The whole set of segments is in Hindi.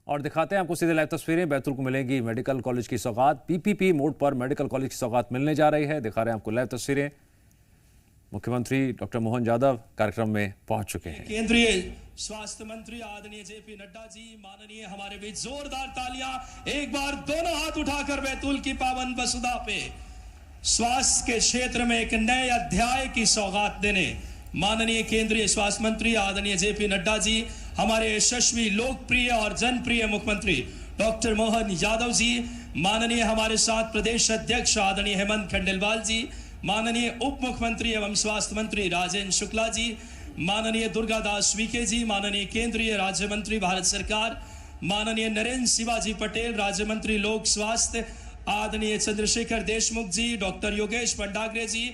और दिखाते हैं आपको सीधे लाइव तस्वीरें। बैतूल को मिलेंगी मेडिकल कॉलेज की सौगात। पीपीपी मोड पर मेडिकल कॉलेज की सौगात मिलने जा रही है। दिखा रहे हैं आपको लाइव तस्वीरें। मुख्यमंत्री डॉक्टर मोहन यादव कार्यक्रम में पहुंच चुके हैं। केंद्रीय स्वास्थ्य मंत्री आदरणीय जेपी नड्डा जी, माननीय हमारे बीच जोरदार तालियां एक बार दोनों हाथ उठाकर बैतूल की पावन वसुधा पे स्वास्थ्य के क्षेत्र में एक नए अध्याय की सौगात देने माननीय केंद्रीय स्वास्थ्य मंत्री आदरणीय जेपी नड्डा जी, हमारे यशस्वी लोकप्रिय और जनप्रिय मुख्यमंत्री डॉक्टर मोहन यादव जी, माननीय हमारे साथ प्रदेश अध्यक्ष आदरणीय हेमंत खंडेलवाल जी, माननीय उप मुख्यमंत्री एवं स्वास्थ्य मंत्री राजेंद्र शुक्ला जी, माननीय दुर्गादास वीके जी, माननीय केंद्रीय राज्य मंत्री भारत सरकार, माननीय नरेंद्र शिवाजी पटेल राज्य मंत्री लोक स्वास्थ्य, आदरणीय चंद्रशेखर देशमुख जी, डॉक्टर योगेश भंडागरे जी,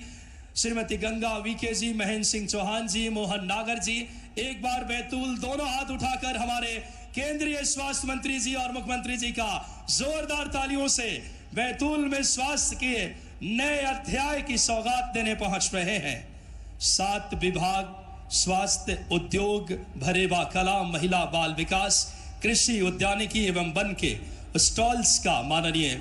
श्रीमती गंगा वीके जी, महेंद्र सिंह चौहान जी, मोहन नागर जी, एक बार बैतूल दोनों हाथ उठाकर हमारे केंद्रीय स्वास्थ्य मंत्री जी और मुख्यमंत्री जी का जोरदार तालियों से बैतूल में स्वास्थ्य के नए अध्याय की सौगात देने पहुंच रहे हैं। 7 विभाग स्वास्थ्य, उद्योग, भरेवा कला, महिला बाल विकास, कृषि, उद्यानिकी एवं वन के स्टॉल्स का माननीय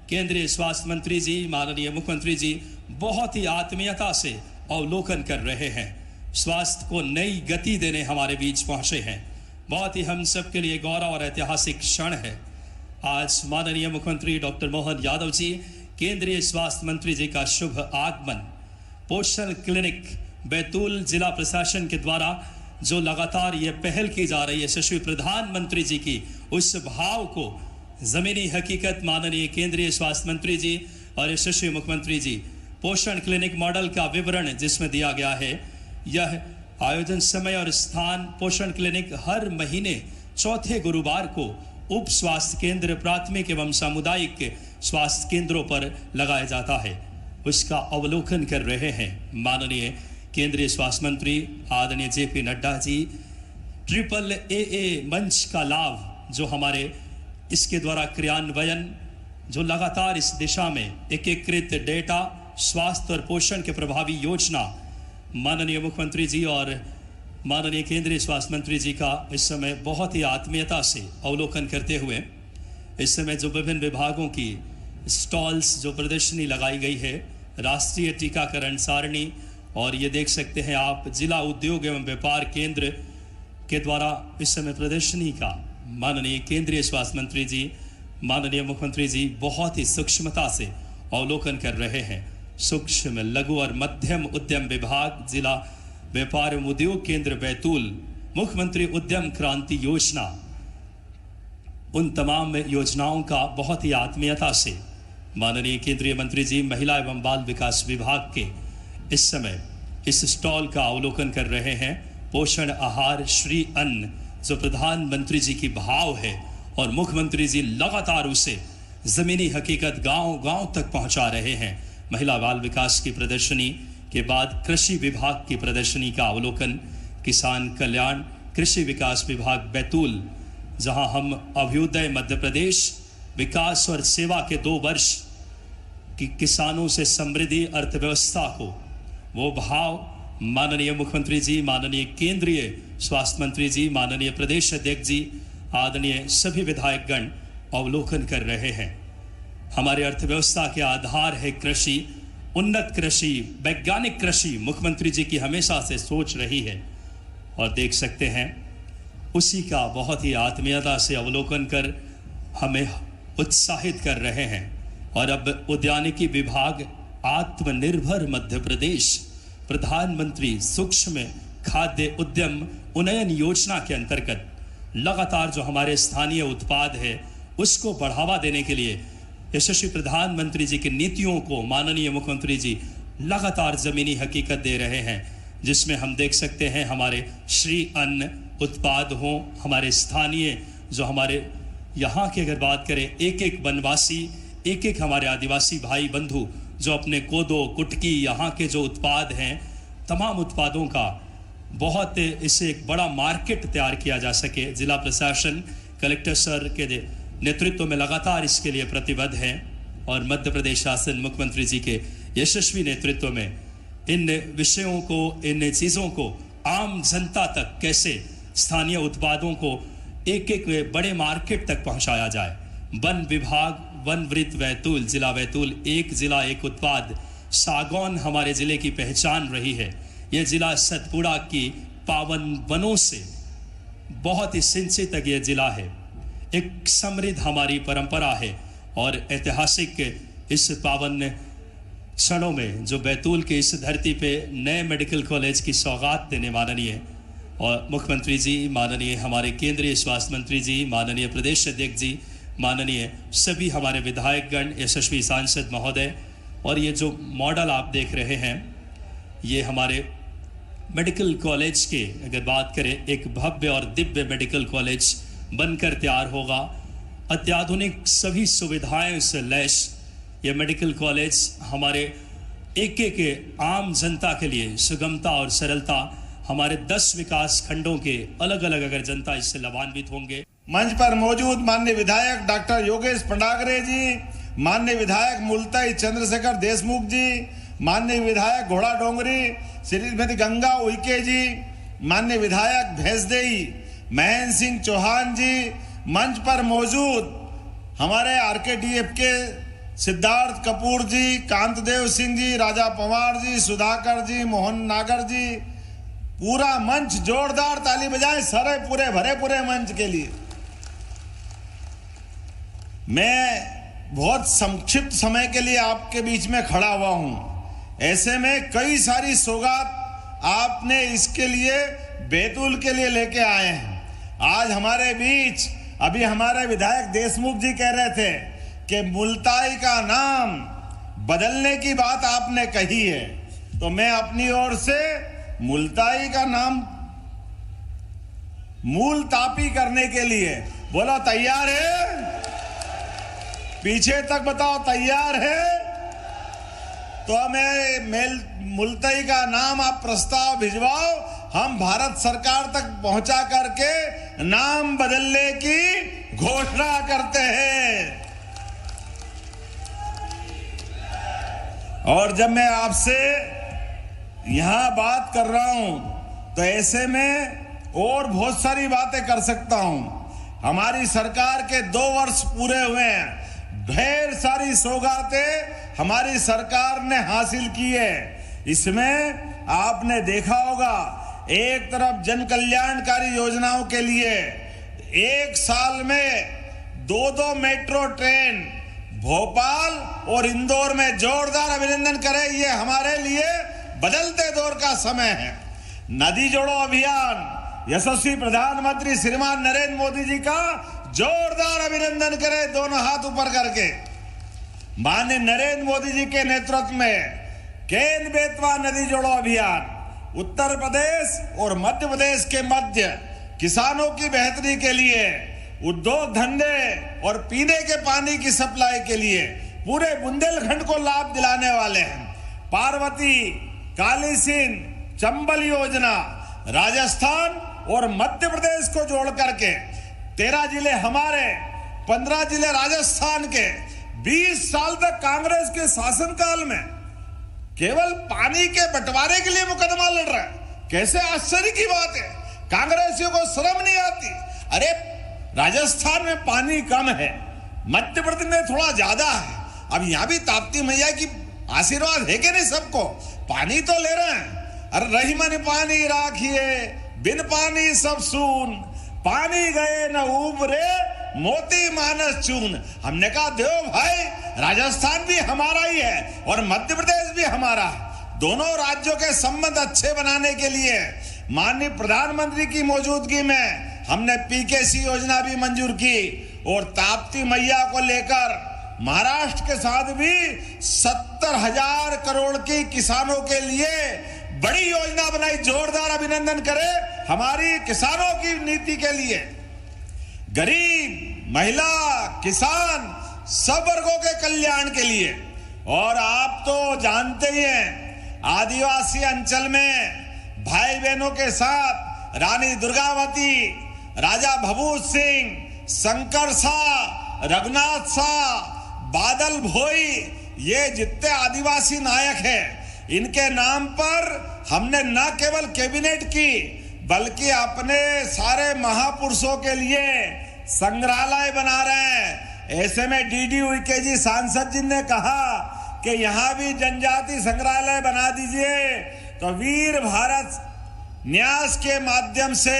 केंद्रीय स्वास्थ्य मंत्री जी, माननीय मुख्यमंत्री जी बहुत ही आत्मीयता से अवलोकन कर रहे हैं। स्वास्थ्य को नई गति देने हमारे बीच पहुंचे हैं। बहुत ही हम सब के लिए गौरव और ऐतिहासिक क्षण है। आज माननीय मुख्यमंत्री डॉक्टर मोहन यादव जी, केंद्रीय स्वास्थ्य मंत्री जी का शुभ आगमन पोषण क्लिनिक बैतूल जिला प्रशासन के द्वारा जो लगातार ये पहल की जा रही है यशस्वी प्रधानमंत्री जी की, उस भाव को जमीनी हकीकत माननीय केंद्रीय स्वास्थ्य मंत्री जी और यशस्वी मुख्यमंत्री जी पोषण क्लिनिक मॉडल का विवरण जिसमें दिया गया है। यह आयोजन समय और स्थान पोषण क्लिनिक हर महीने चौथे गुरुवार को उप स्वास्थ्य केंद्र, प्राथमिक एवं सामुदायिक स्वास्थ्य केंद्रों पर लगाया जाता है। उसका अवलोकन कर रहे हैं माननीय केंद्रीय स्वास्थ्य मंत्री आदरणीय जेपी नड्डा जी। AAA मंच का लाभ जो हमारे इसके द्वारा क्रियान्वयन जो लगातार इस दिशा में एकीकृत डेटा स्वास्थ्य और पोषण के प्रभावी योजना माननीय मुख्यमंत्री जी और माननीय केंद्रीय स्वास्थ्य मंत्री जी का इस समय बहुत ही आत्मीयता से अवलोकन करते हुए इस समय जो विभिन्न विभागों की स्टॉल्स जो प्रदर्शनी लगाई गई है, राष्ट्रीय टीकाकरण सारणी, और ये देख सकते हैं आप जिला उद्योग एवं व्यापार केंद्र के द्वारा इस समय प्रदर्शनी का माननीय केंद्रीय स्वास्थ्य मंत्री जी, माननीय मुख्यमंत्री जी बहुत ही सूक्ष्मता से अवलोकन कर रहे हैं। सूक्ष्म, लघु और मध्यम उद्यम विभाग, जिला व्यापार एवं उद्योग केंद्र बैतूल, मुख्यमंत्री उद्यम क्रांति योजना, उन तमाम योजनाओं का बहुत ही आत्मीयता से माननीय केंद्रीय मंत्री जी महिला एवं बाल विकास विभाग के इस समय इस स्टॉल का अवलोकन कर रहे हैं। पोषण आहार श्री अन्न जो प्रधानमंत्री जी की भाव है और मुख्यमंत्री जी लगातार उसे जमीनी हकीकत गांव-गांव तक पहुंचा रहे हैं। महिला बाल विकास की प्रदर्शनी के बाद कृषि विभाग की प्रदर्शनी का अवलोकन, किसान कल्याण कृषि विकास विभाग बैतूल, जहां हम अभ्युदय मध्य प्रदेश विकास और सेवा के 2 वर्ष की किसानों से समृद्धि अर्थव्यवस्था को वो भाव माननीय मुख्यमंत्री जी, माननीय केंद्रीय स्वास्थ्य मंत्री जी, माननीय प्रदेश अध्यक्ष जी, आदरणीय सभी विधायकगण अवलोकन कर रहे हैं। हमारे अर्थव्यवस्था के आधार है कृषि, उन्नत कृषि, वैज्ञानिक कृषि मुख्यमंत्री जी की हमेशा से सोच रही है और देख सकते हैं उसी का बहुत ही आत्मीयता से अवलोकन कर हमें उत्साहित कर रहे हैं। और अब उद्यानिकी विभाग आत्मनिर्भर मध्य प्रदेश प्रधानमंत्री सूक्ष्म खाद्य उद्यम उन्नयन योजना के अंतर्गत लगातार जो हमारे स्थानीय उत्पाद है उसको बढ़ावा देने के लिए यशस्वी प्रधानमंत्री जी की नीतियों को माननीय मुख्यमंत्री जी लगातार जमीनी हकीकत दे रहे हैं, जिसमें हम देख सकते हैं हमारे श्री अन्न उत्पाद हों, हमारे स्थानीय जो हमारे यहाँ की अगर बात करें एक वनवासी, एक हमारे आदिवासी भाई बंधु जो अपने कोदो कुटकी यहाँ के जो उत्पाद हैं, तमाम उत्पादों का बहुत इससे एक बड़ा मार्केट तैयार किया जा सके। जिला प्रशासन कलेक्टर सर के नेतृत्व में लगातार इसके लिए प्रतिबद्ध है और मध्य प्रदेश शासन मुख्यमंत्री जी के यशस्वी नेतृत्व में इन विषयों को, इन चीज़ों को आम जनता तक कैसे स्थानीय उत्पादों को एक एक बड़े मार्केट तक पहुंचाया जाए। वन विभाग, वन वृत्त बैतूल, जिला बैतूल, एक जिला एक उत्पाद, सागौन हमारे जिले की पहचान रही है। यह जिला सतपुड़ा की पावन वनों से बहुत ही सिंचित तक यह जिला है। एक समृद्ध हमारी परंपरा है और ऐतिहासिक इस पावन क्षणों में जो बैतूल के इस धरती पे नए मेडिकल कॉलेज की सौगात देने माननीय और मुख्यमंत्री जी, माननीय हमारे केंद्रीय स्वास्थ्य मंत्री जी, माननीय प्रदेश अध्यक्ष जी, माननीय सभी हमारे विधायकगण, यशस्वी सांसद महोदय, और ये जो मॉडल आप देख रहे हैं ये हमारे मेडिकल कॉलेज के, अगर बात करें, एक भव्य और दिव्य मेडिकल कॉलेज बनकर तैयार होगा। अत्याधुनिक सभी सुविधाएं से लैस ये मेडिकल कॉलेज हमारे एक एक आम जनता के लिए सुगमता और सरलता, हमारे 10 विकास खंडों के अलग अलग अगर जनता इससे लाभान्वित होंगे। मंच पर मौजूद माननीय विधायक डॉक्टर योगेश पंडागरे जी, माननीय विधायक मुलताई चंद्रशेखर देशमुख जी, माननीय विधायक घोड़ा डोंगरी श्रीमती गंगा उइके जी, माननीय विधायक भैंसदेई महेंद्र सिंह चौहान जी, मंच पर मौजूद हमारे आरकेडीएफ के सिद्धार्थ कपूर जी, कांतदेव सिंह जी, राजा पवार जी, सुधाकर जी, मोहन नागर जी, पूरा मंच जोरदार ताली बजाएं सारे पूरे मंच के लिए। मैं बहुत संक्षिप्त समय के लिए आपके बीच में खड़ा हुआ हूं। ऐसे में कई सारी सौगात आपने इसके लिए बैतूल के लिए लेके आए हैं। आज हमारे बीच अभी हमारे विधायक देशमुख जी कह रहे थे कि मुलताई का नाम बदलने की बात आपने कही है, तो मैं अपनी ओर से मुलताई का नाम मूलतापी करने के लिए, बोलो तैयार है? पीछे तक बताओ तैयार है? तो हमें मुलताई का नाम आप प्रस्ताव भिजवाओ, हम भारत सरकार तक पहुंचा करके नाम बदलने की घोषणा करते हैं। और जब मैं आपसे यहां बात कर रहा हूं तो ऐसे में और बहुत सारी बातें कर सकता हूं। हमारी सरकार के 2 वर्ष पूरे हुए हैं, ढेर सारी सौगातें हमारी सरकार ने हासिल की है। इसमें आपने देखा होगा, एक तरफ जन कल्याणकारी योजनाओं के लिए एक साल में 2 मेट्रो ट्रेन भोपाल और इंदौर में, जोरदार अभिनंदन करें, ये हमारे लिए बदलते दौर का समय है। नदी जोड़ो अभियान, यशस्वी प्रधानमंत्री श्रीमान नरेंद्र मोदी जी का जोरदार अभिनंदन करें, दोनों हाथ ऊपर करके। माननीय नरेंद्र मोदी जी के नेतृत्व में केन बेतवा नदी जोड़ो अभियान उत्तर प्रदेश और मध्य प्रदेश के मध्य किसानों की बेहतरी के लिए, उद्योग धंधे और पीने के पानी की सप्लाई के लिए पूरे बुंदेलखंड को लाभ दिलाने वाले हैं। पार्वती, काली सिंध, चंबल योजना राजस्थान और मध्य प्रदेश को जोड़ करके 13 जिले हमारे, 15 जिले राजस्थान के, 20 साल तक कांग्रेस के शासनकाल में केवल पानी के बंटवारे के लिए मुकदमा लड़ रहा है। कैसे आश्चर्य की बात है, कांग्रेसियों को शर्म नहीं आती। अरे राजस्थान में पानी कम है, मध्य प्रदेश में थोड़ा ज्यादा है, अब यहां भी ताप्ती मैया की आशीर्वाद है कि नहीं सबको? पानी तो ले रहे हैं। अरे रही मन पानी राखिए, बिन पानी सब सून, पानी गए न उबरे, मोती मानस चून। हमने कहा देव भाई, राजस्थान भी हमारा ही है और मध्य प्रदेश भी हमारा है। दोनों राज्यों के संबंध अच्छे बनाने के लिए माननीय प्रधानमंत्री की मौजूदगी में हमने पीकेसी योजना भी मंजूर की और ताप्ती मैया को लेकर महाराष्ट्र के साथ भी 70,000 करोड़ की किसानों के लिए बड़ी योजना बनाई। जोरदार अभिनंदन करें हमारी किसानों की नीति के लिए। गरीब, महिला, किसान, सब वर्गों के कल्याण के लिए। और आप तो जानते ही हैं, आदिवासी अंचल में भाई बहनों के साथ रानी दुर्गावती, राजा भभूत सिंह, शंकर शाह, रघुनाथ शाह, बादल भोई, ये जितने आदिवासी नायक हैं, इनके नाम पर हमने न केवल कैबिनेट की बल्कि अपने सारे महापुरुषों के लिए संग्रहालय बना रहे हैं। ऐसे में डीडी उइके जी सांसद जी ने कहा कि यहाँ भी जनजाति संग्रहालय बना दीजिए, तो वीर भारत न्यास के माध्यम से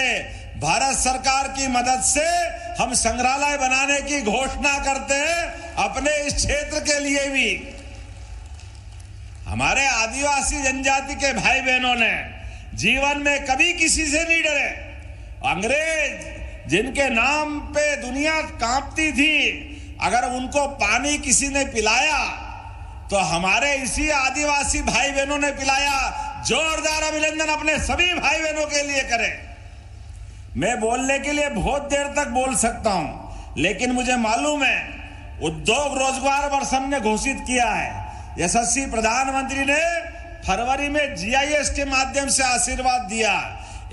भारत सरकार की मदद से हम संग्रहालय बनाने की घोषणा करते हैं अपने इस क्षेत्र के लिए भी। हमारे आदिवासी जनजाति के भाई बहनों ने जीवन में कभी किसी से नहीं डरे। अंग्रेज जिनके नाम पे दुनिया कांपती थी, अगर उनको पानी किसी ने पिलाया तो हमारे इसी आदिवासी भाई बहनों ने पिलाया। जोरदार अभिनंदन अपने सभी भाई बहनों के लिए करें। मैं बोलने के लिए बहुत देर तक बोल सकता हूं, लेकिन मुझे मालूम है उद्योग रोजगार वर्ष हमने घोषित किया है। यशस्वी प्रधानमंत्री ने फरवरी में जीआईएस के माध्यम से आशीर्वाद दिया।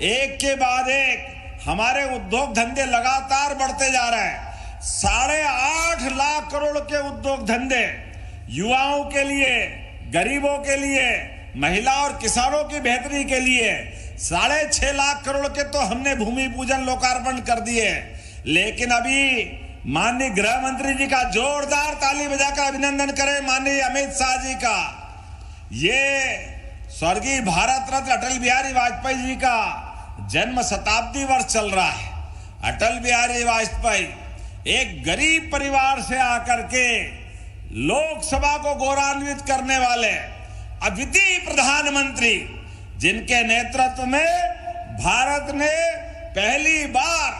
एक के बाद एक हमारे उद्योग धंधे लगातार बढ़ते जा रहे हैं। 8.5 लाख करोड़ के उद्योग धंधे युवाओं के लिए, गरीबों के लिए, महिला और किसानों की बेहतरी के लिए 6.5 लाख करोड़ के तो हमने भूमि पूजन लोकार्पण कर दिए। लेकिन अभी माननीय गृह मंत्री जी का जोरदार ताली बजाकर अभिनंदन करें, माननीय अमित शाह जी का। ये स्वर्गीय भारत रत्न अटल बिहारी वाजपेयी जी का जन्म शताब्दी वर्ष चल रहा है। अटल बिहारी वाजपेयी एक गरीब परिवार से आकर के लोकसभा को गौरवान्वित करने वाले अद्वितीय प्रधानमंत्री, जिनके नेतृत्व में भारत ने पहली बार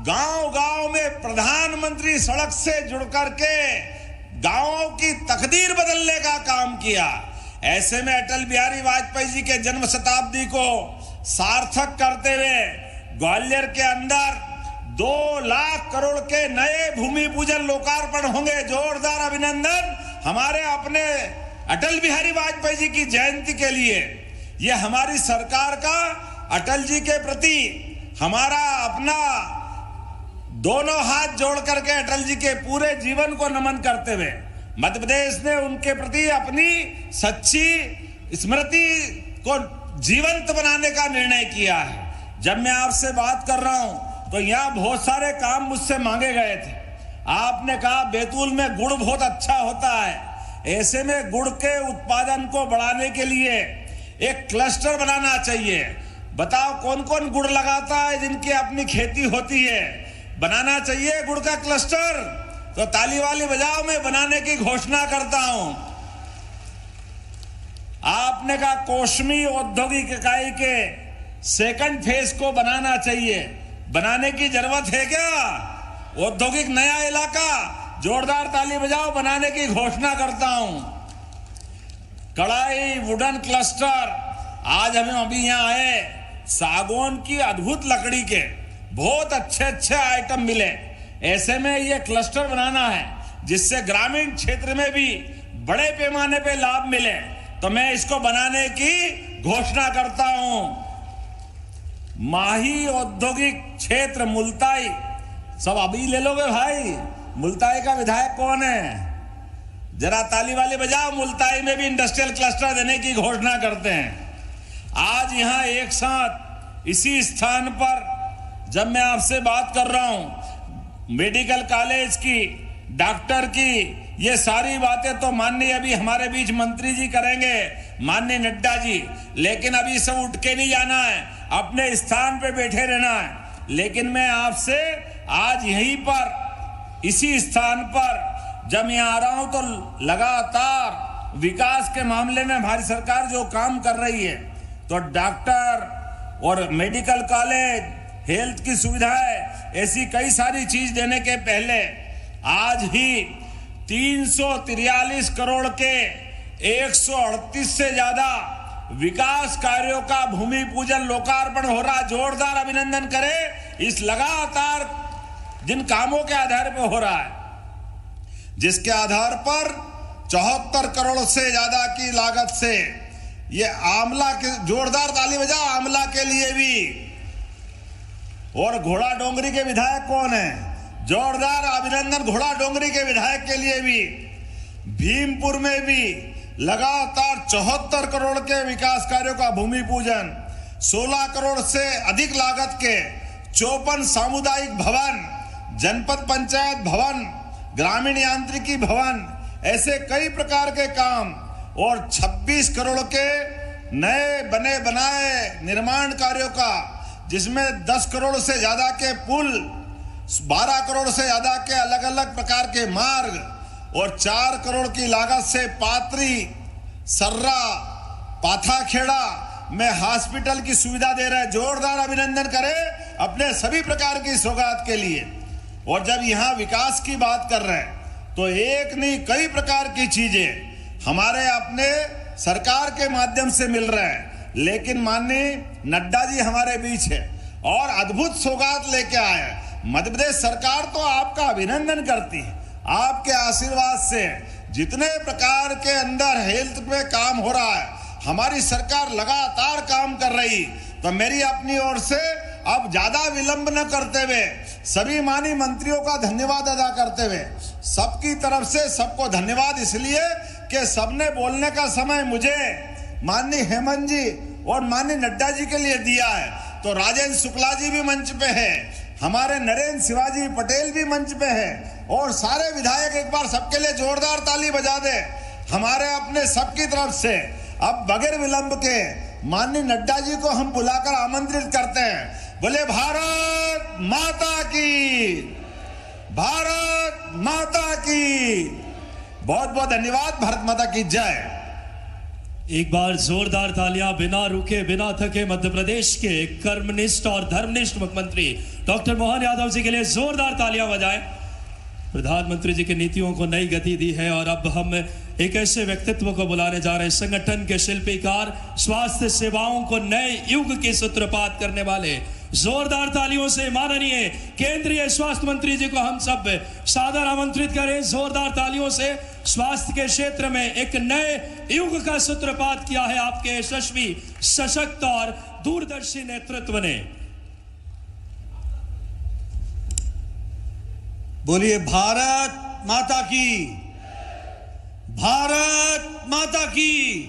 गांव-गांव में प्रधानमंत्री सड़क से जुड़ करके गांवों की तकदीर बदलने का काम किया। ऐसे में अटल बिहारी वाजपेयी जी के जन्म शताब्दी को सार्थक करते हुए ग्वालियर के अंदर 2 लाख करोड़ के नए भूमि पूजन लोकार्पण होंगे। जोरदार अभिनंदन हमारे अपने अटल बिहारी वाजपेयी जी की जयंती के लिए। यह हमारी सरकार का अटल जी के प्रति हमारा अपना दोनों हाथ जोड़ करके अटल जी के पूरे जीवन को नमन करते हुए मध्य प्रदेश ने उनके प्रति अपनी सच्ची स्मृति को जीवंत बनाने का निर्णय किया है। जब मैं आपसे बात कर रहा हूं तो यहाँ बहुत सारे काम मुझसे मांगे गए थे। आपने कहा बैतूल में गुड़ बहुत अच्छा होता है। ऐसे में गुड़ के उत्पादन को बढ़ाने के लिए एक क्लस्टर बनाना चाहिए। बताओ कौन कौन गुड़ लगाता है जिनकी अपनी खेती होती है। बनाना चाहिए गुड़ का क्लस्टर। तो ताली वाली बजाओ, मैं बनाने की घोषणा करता हूं। आपने कहा कोशमी औद्योगिक इकाई के सेकंड फेज को बनाना चाहिए। बनाने की जरूरत है क्या? औद्योगिक नया इलाका, जोरदार ताली बजाओ, बनाने की घोषणा करता हूं। कढ़ाई वुडन क्लस्टर, आज हम अभी यहाँ आए, सागौन की अद्भुत लकड़ी के बहुत अच्छे अच्छे आइटम मिले। ऐसे में ये क्लस्टर बनाना है जिससे ग्रामीण क्षेत्र में भी बड़े पैमाने पे लाभ मिले। तो मैं इसको बनाने की घोषणा करता हूं। माही औद्योगिक क्षेत्र मुल्ताई, सब अभी ले लोगे भाई। मुल्ताई का विधायक कौन है? जरा ताली वाली बजाओ। मुल्ताई में भी इंडस्ट्रियल क्लस्टर देने की घोषणा करते हैं। आज यहां एक साथ इसी स्थान पर जब मैं आपसे बात कर रहा हूं, मेडिकल कॉलेज की, डॉक्टर की, ये सारी बातें तो माननीय अभी हमारे बीच मंत्री जी करेंगे, माननीय नड्डा जी। लेकिन अभी सब उठ के नहीं जाना है, अपने स्थान पे बैठे रहना है। लेकिन मैं आपसे आज यहीं पर इसी स्थान पर जब मैं आ रहा हूं तो लगातार विकास के मामले में हमारी सरकार जो काम कर रही है, तो डॉक्टर और मेडिकल कॉलेज, हेल्थ की सुविधाएं, ऐसी कई सारी चीज देने के पहले आज ही 343 करोड़ के 138 से ज्यादा विकास कार्यों का भूमि पूजन लोकार्पण हो रहा। जोरदार अभिनंदन करें इस लगातार जिन कामों के आधार पर हो रहा है, जिसके आधार पर 74 करोड़ से ज्यादा की लागत से ये आमला के, जोरदार ताली बजाओ आमला के लिए भी। और घोड़ा डोंगरी के विधायक कौन है? जोरदार अभिनंदन घोड़ा डोंगरी के विधायक के लिए भी। भीमपुर में भी लगातार 74 करोड़ के विकास कार्यों का भूमि पूजन। 16 करोड़ से अधिक लागत के 54 सामुदायिक भवन, जनपद पंचायत भवन, ग्रामीण यांत्रिकी भवन, ऐसे कई प्रकार के काम और 26 करोड़ के नए बने बनाए निर्माण कार्यों का, जिसमें 10 करोड़ से ज्यादा के पुल, 12 करोड़ से ज्यादा के अलग अलग प्रकार के मार्ग और 4 करोड़ की लागत से पात्री, सर्रा, पाथाखेड़ा में हॉस्पिटल की सुविधा दे रहे हैं। जोरदार अभिनंदन करें अपने सभी प्रकार की सौगात के लिए। और जब यहाँ विकास की बात कर रहे हैं तो एक नहीं कई प्रकार की चीजें हमारे अपने सरकार के माध्यम से मिल रहे हैं, लेकिन माननीय नड्डा जी हमारे बीच है और अद्भुत सौगात लेके आए हैं। मध्य प्रदेश सरकार तो आपका अभिनंदन करती है। आपके आशीर्वाद से जितने प्रकार के अंदर हेल्थ पे काम हो रहा है, हमारी सरकार लगातार काम कर रही। तो मेरी अपनी ओर से अब ज्यादा विलंब न करते हुए सभी माननीय मंत्रियों का धन्यवाद अदा करते हुए सबकी तरफ से सबको धन्यवाद, इसलिए कि सबने बोलने का समय मुझे माननीय हेमंत जी और माननीय नड्डा जी के लिए दिया है। तो राजेंद्र शुक्ला जी भी मंच पे है, हमारे नरेंद्र शिवाजी पटेल भी मंच पे है और सारे विधायक एक बार सबके लिए जोरदार ताली बजा दे हमारे अपने सबकी तरफ से। अब बगैर विलंब के माननीय नड्डा जी को हम बुलाकर आमंत्रित करते हैं। बोले भारत माता की, भारत माता की। बहुत बहुत धन्यवाद। भारत माता की जय। एक बार जोरदार तालियां बिना रुके बिना थके मध्य प्रदेश के कर्मनिष्ठ और धर्मनिष्ठ मुख्यमंत्री डॉक्टर मोहन यादव जी के लिए जोरदार तालियां बजाएं। प्रधानमंत्री जी की नीतियों को नई गति दी है और अब हम एक ऐसे व्यक्तित्व को बुलाने जा रहे हैं, संगठन के शिल्पीकार, स्वास्थ्य सेवाओं को नए युग की सूत्रपात करने वाले। जोरदार तालियों से माननीय केंद्रीय स्वास्थ्य मंत्री जी को हम सब सादर आमंत्रित करें। जोरदार तालियों से स्वास्थ्य के क्षेत्र में एक नए युग का सूत्रपात किया है आपके यशस्वी, सशक्त और दूरदर्शी नेतृत्व ने। बोलिए भारत माता की, भारत माता की,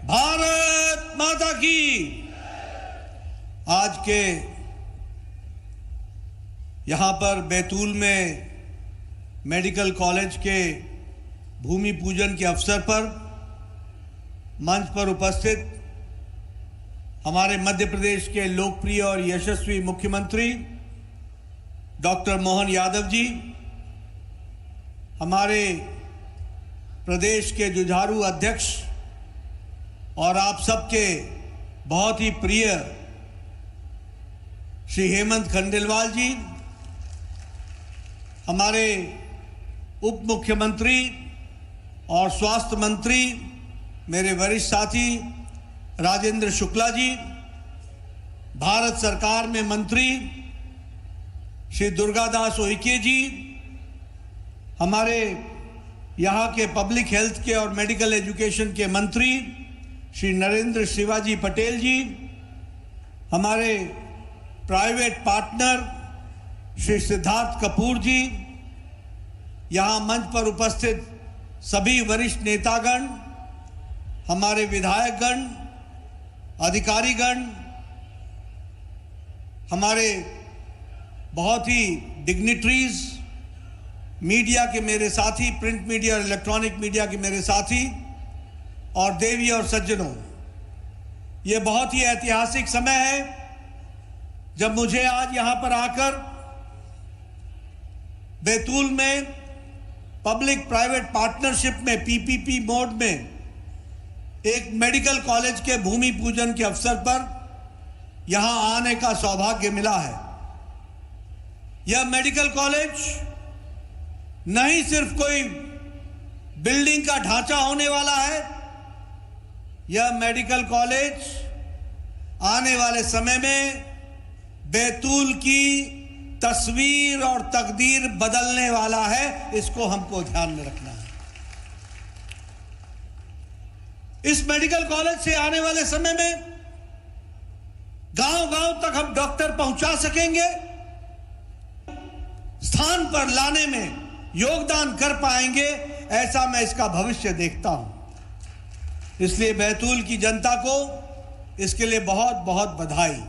भारत माता की। आज के यहां पर बैतूल में मेडिकल कॉलेज के भूमि पूजन के अवसर पर मंच पर उपस्थित हमारे मध्य प्रदेश के लोकप्रिय और यशस्वी मुख्यमंत्री डॉक्टर मोहन यादव जी, हमारे प्रदेश के जुझारू अध्यक्ष और आप सबके बहुत ही प्रिय श्री हेमंत खंडेलवाल जी, हमारे उप मुख्यमंत्री और स्वास्थ्य मंत्री मेरे वरिष्ठ साथी राजेंद्र शुक्ला जी, भारत सरकार में मंत्री श्री दुर्गादास उइके जी, हमारे यहाँ के पब्लिक हेल्थ के और मेडिकल एजुकेशन के मंत्री श्री नरेंद्र शिवाजी पटेल जी, हमारे प्राइवेट पार्टनर श्री सिद्धार्थ कपूर जी, यहाँ मंच पर उपस्थित सभी वरिष्ठ नेतागण, हमारे विधायकगण, अधिकारीगण, हमारे बहुत ही डिग्निटरीज, मीडिया के मेरे साथी, प्रिंट मीडिया और इलेक्ट्रॉनिक मीडिया के मेरे साथी और देवी और सज्जनों, ये बहुत ही ऐतिहासिक समय है जब मुझे आज यहां पर आकर बैतूल में पब्लिक प्राइवेट पार्टनरशिप में पीपीपी मोड में एक मेडिकल कॉलेज के भूमि पूजन के अवसर पर यहां आने का सौभाग्य मिला है। यह मेडिकल कॉलेज नहीं सिर्फ कोई बिल्डिंग का ढांचा होने वाला है, यह मेडिकल कॉलेज आने वाले समय में बैतूल की तस्वीर और तकदीर बदलने वाला है। इसको हमको ध्यान में रखना है। इस मेडिकल कॉलेज से आने वाले समय में गांव-गांव तक हम डॉक्टर पहुंचा सकेंगे, स्थान पर लाने में योगदान कर पाएंगे, ऐसा मैं इसका भविष्य देखता हूं। इसलिए बैतूल की जनता को इसके लिए बहुत बहुत बधाई।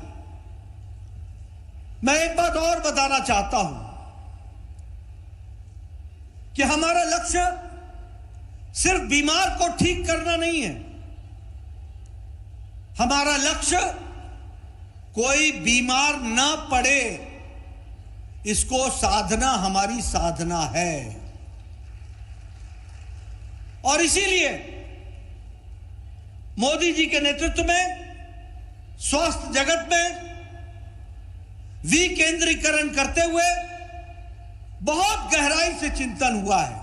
मैं एक बात और बताना चाहता हूं कि हमारा लक्ष्य सिर्फ बीमार को ठीक करना नहीं है। हमारा लक्ष्य कोई बीमार ना पड़े, इसको साधना हमारी साधना है। और इसीलिए मोदी जी के नेतृत्व में स्वास्थ्य जगत में विकेंद्रीकरण करते हुए बहुत गहराई से चिंतन हुआ है।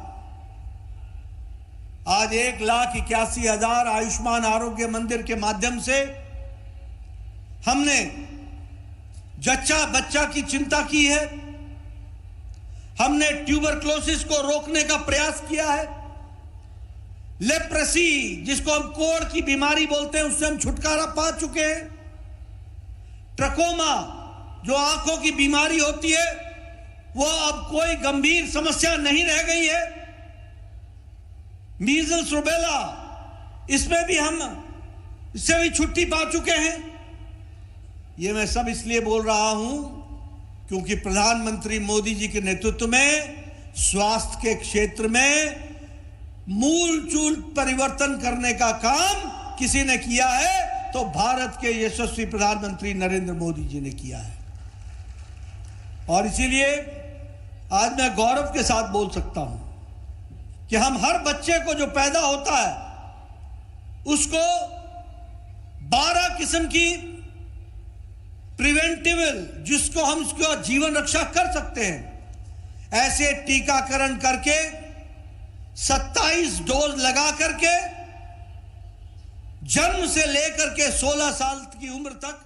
आज 1,81,000 आयुष्मान आरोग्य मंदिर के माध्यम से हमने जच्चा बच्चा की चिंता की है। हमने ट्यूबरक्लोसिस को रोकने का प्रयास किया है। लेप्रेसी, जिसको हम कोढ़ की बीमारी बोलते हैं, उससे हम छुटकारा पा चुके हैं। ट्रकोमा, जो आंखों की बीमारी होती है, वो अब कोई गंभीर समस्या नहीं रह गई है। मीजल्स, रूबेला, इसमें भी हम इससे भी छुट्टी पा चुके हैं। ये मैं सब इसलिए बोल रहा हूं क्योंकि प्रधानमंत्री मोदी जी के नेतृत्व में स्वास्थ्य के क्षेत्र में मूलचूल परिवर्तन करने का काम किसी ने किया है तो भारत के यशस्वी प्रधानमंत्री नरेंद्र मोदी जी ने किया है। और इसीलिए आज मैं गौरव के साथ बोल सकता हूं कि हम हर बच्चे को जो पैदा होता है उसको 12 किस्म की प्रिवेंटिवल, जिसको हम इसको जीवन रक्षा कर सकते हैं, ऐसे टीकाकरण करके 27 डोज लगा करके जन्म से लेकर के 16 साल की उम्र तक